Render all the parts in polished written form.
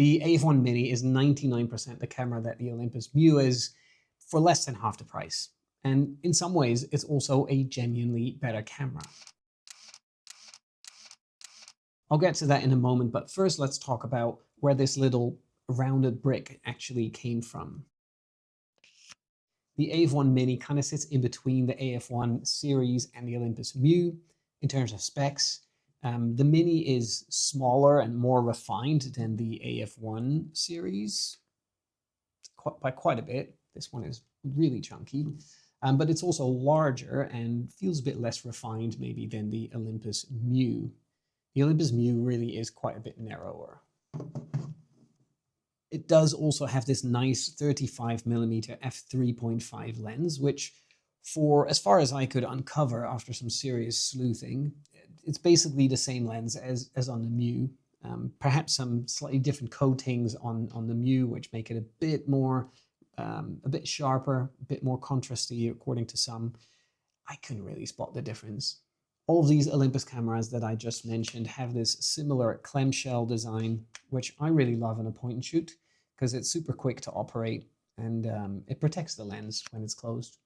The AF-1 Mini is 99% the camera that the Olympus MJU is, for less than half the price. And in some ways, it's also a genuinely better camera. I'll get to that in a moment, but first let's talk about where this little rounded brick actually came from. The AF-1 Mini kind of sits in between the AF-1 series and the Olympus MJU in terms of specs. The Mini is smaller and more refined than the AF-1 series by quite a bit. This one is really chunky, but it's also larger and feels a bit less refined maybe than the Olympus MJU. The Olympus MJU really is quite a bit narrower. It does also have this nice 35mm f3.5 lens, which for as far as I could uncover after some serious sleuthing, it's basically the same lens as on the MJU. Perhaps some slightly different coatings on the MJU, which make it a bit more, a bit sharper, a bit more contrasty according to some. I couldn't really spot the difference. All of these Olympus cameras that I just mentioned have this similar clamshell design, which I really love in a point and shoot because it's super quick to operate and it protects the lens when it's closed.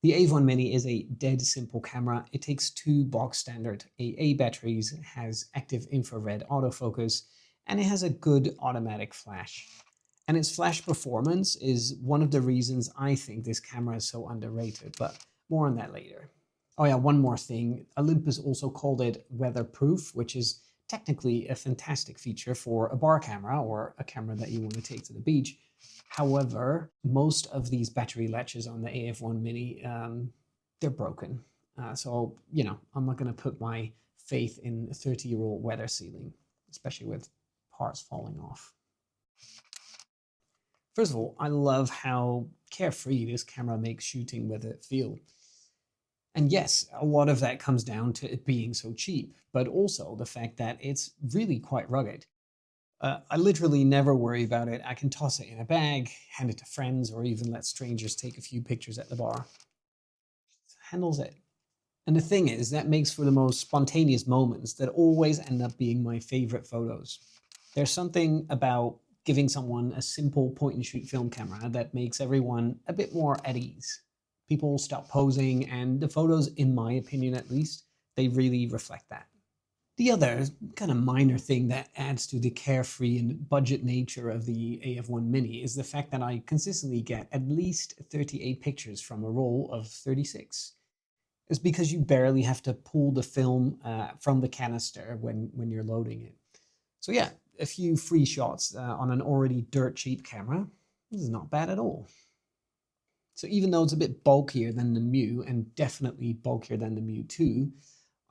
The AF-1 Mini is a dead simple camera. It takes two box standard AA batteries, has active infrared autofocus, and it has a good automatic flash. And its flash performance is one of the reasons I think this camera is so underrated, but more on that later. Oh yeah, one more thing. Olympus also called it weatherproof, which is technically a fantastic feature for a bar camera or a camera that you want to take to the beach. However, most of these battery latches on the AF-1 Mini, they're broken. So, you know, I'm not going to put my faith in a 30-year-old weather sealing, especially with parts falling off. First of all, I love how carefree this camera makes shooting with it feel. And yes, a lot of that comes down to it being so cheap, but also the fact that it's really quite rugged. I literally never worry about it. I can toss it in a bag, hand it to friends, or even let strangers take a few pictures at the bar. It handles it. And the thing is, that makes for the most spontaneous moments that always end up being my favorite photos. There's something about giving someone a simple point-and-shoot film camera that makes everyone a bit more at ease. People stop posing, and the photos, in my opinion at least, they really reflect that. The other kind of minor thing that adds to the carefree and budget nature of the AF-1 Mini is the fact that I consistently get at least 38 pictures from a roll of 36. It's because you barely have to pull the film from the canister when you're loading it. So yeah, a few free shots on an already dirt cheap camera. This is not bad at all. So even though it's a bit bulkier than the MJU, and definitely bulkier than the MJU 2,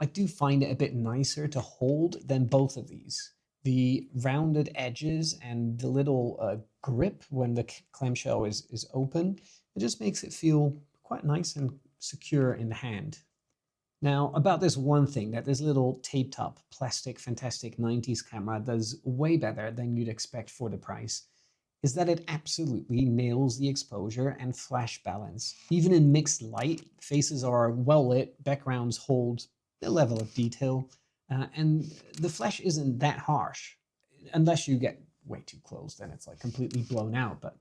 I do find it a bit nicer to hold than both of these. The rounded edges and the little grip when the clamshell is open, it just makes it feel quite nice and secure in the hand. Now, about this one thing that this little taped up plastic fantastic 90s camera does way better than you'd expect for the price, is that it absolutely nails the exposure and flash balance. Even in mixed light, faces are well lit, backgrounds hold the level of detail, and the flash isn't that harsh, unless you get way too close, then it's like completely blown out, but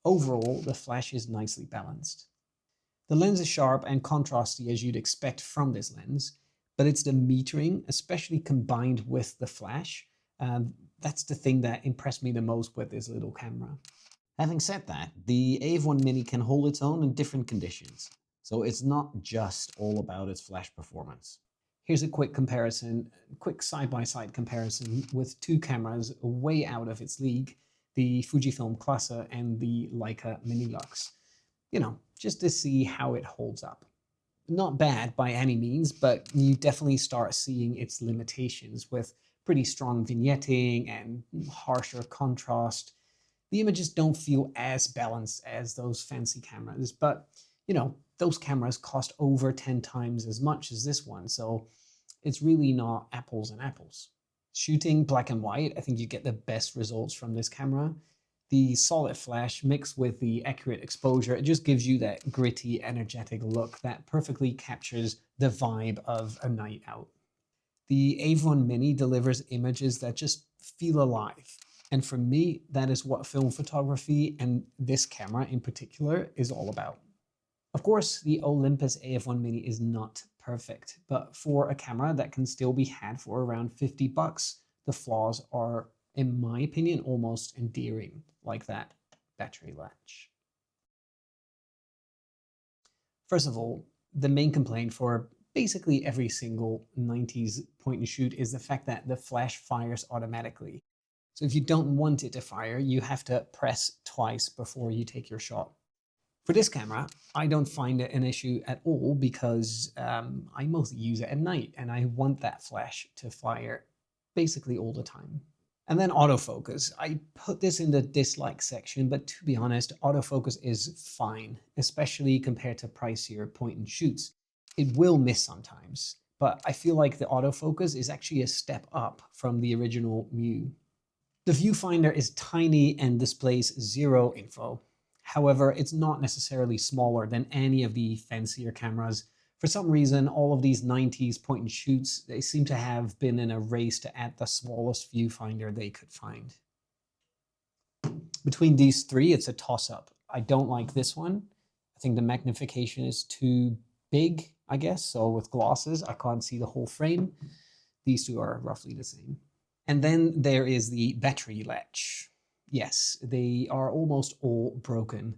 overall, the flash is nicely balanced. The lens is sharp and contrasty as you'd expect from this lens, but it's the metering, especially combined with the flash, that's the thing that impressed me the most with this little camera. Having said that, the AF-1 Mini can hold its own in different conditions, so it's not just all about its flash performance. Here's a quick comparison, quick side-by-side comparison with two cameras way out of its league, the Fujifilm Klasse and the Leica Minilux. You know, just to see how it holds up. Not bad by any means, but you definitely start seeing its limitations with pretty strong vignetting and harsher contrast. The images don't feel as balanced as those fancy cameras, but you know, those cameras cost over 10 times as much as this one, so it's really not apples and apples. Shooting black and white, I think you get the best results from this camera. The solid flash mixed with the accurate exposure, it just gives you that gritty, energetic look that perfectly captures the vibe of a night out. The AF-1 Mini delivers images that just feel alive. And for me, that is what film photography and this camera in particular is all about. Of course, the Olympus AF-1 Mini is not perfect, but for a camera that can still be had for around 50 bucks, the flaws are, in my opinion, almost endearing, like that battery latch. First of all, the main complaint for basically every single 90s point and shoot is the fact that the flash fires automatically. So if you don't want it to fire, you have to press twice before you take your shot. For this camera, I don't find it an issue at all because I mostly use it at night and I want that flash to fire basically all the time. And then autofocus. I put this in the dislike section, but to be honest, autofocus is fine, especially compared to pricier point and shoots. It will miss sometimes, but I feel like the autofocus is actually a step up from the original MJU. The viewfinder is tiny and displays 0 info. However, it's not necessarily smaller than any of the fancier cameras. For some reason, all of these 90s point and shoots, they seem to have been in a race to add the smallest viewfinder they could find. Between these three, it's a toss-up. I don't like this one. I think the magnification is too big, I guess. So with glasses, I can't see the whole frame. These two are roughly the same. And then there is the battery latch. Yes, they are almost all broken.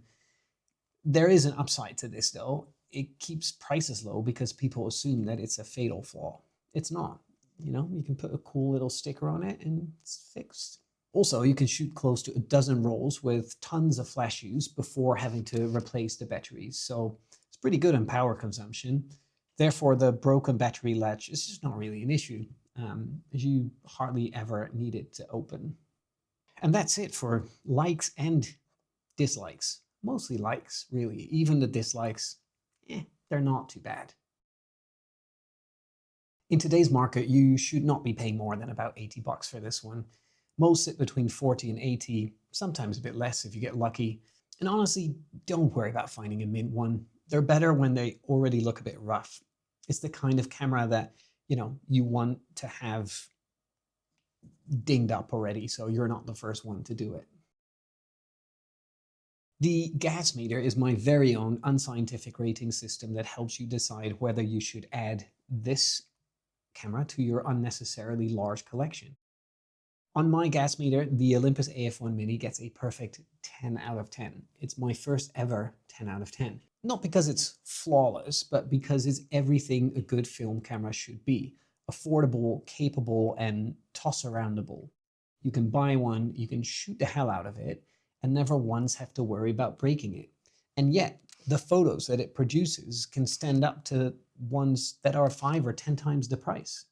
There is an upside to this though. It keeps prices low because people assume that it's a fatal flaw. It's not. You know, you can put a cool little sticker on it and it's fixed. Also, you can shoot close to a dozen rolls with tons of flash use before having to replace the batteries. So it's pretty good on power consumption. Therefore, the broken battery latch is just not really an issue, as you hardly ever need it to open. And that's it for likes and dislikes. Mostly likes, really. Even the dislikes, they're not too bad. In today's market, you should not be paying more than about 80 bucks for this one. Most sit between 40 and 80, sometimes a bit less if you get lucky. And honestly, don't worry about finding a mint one. They're better when they already look a bit rough. It's the kind of camera that, you want to have dinged up already, so you're not the first one to do it. The G.A.S meter is my very own unscientific rating system that helps you decide whether you should add this camera to your unnecessarily large collection. On my G.A.S meter, the Olympus AF-1 Mini gets a perfect 10 out of 10. It's my first ever 10 out of 10. Not because it's flawless, but because it's everything a good film camera should be. Affordable, capable, and toss-aroundable. You can buy one, you can shoot the hell out of it, and never once have to worry about breaking it. And yet, the photos that it produces can stand up to ones that are 5 or 10 times the price.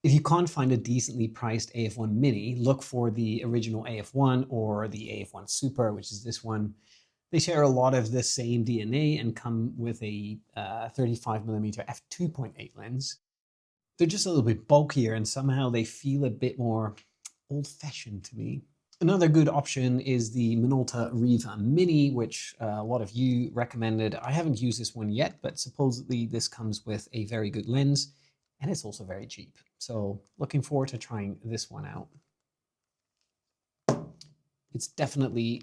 If you can't find a decently priced AF-1 Mini, look for the original AF-1 or the AF-1 Super, which is this one. They share a lot of the same DNA and come with a 35mm f2.8 lens. They're just a little bit bulkier and somehow they feel a bit more old-fashioned to me. Another good option is the Minolta Riva Mini, which a lot of you recommended. I haven't used this one yet, but supposedly this comes with a very good lens and it's also very cheap. So looking forward to trying this one out. It's definitely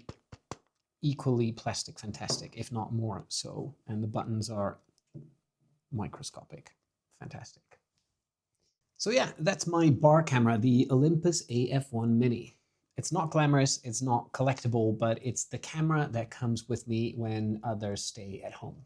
equally plastic fantastic, if not more so. And the buttons are microscopic. Fantastic. So yeah, that's my bar camera, the Olympus AF-1 Mini. It's not glamorous, it's not collectible, but it's the camera that comes with me when others stay at home.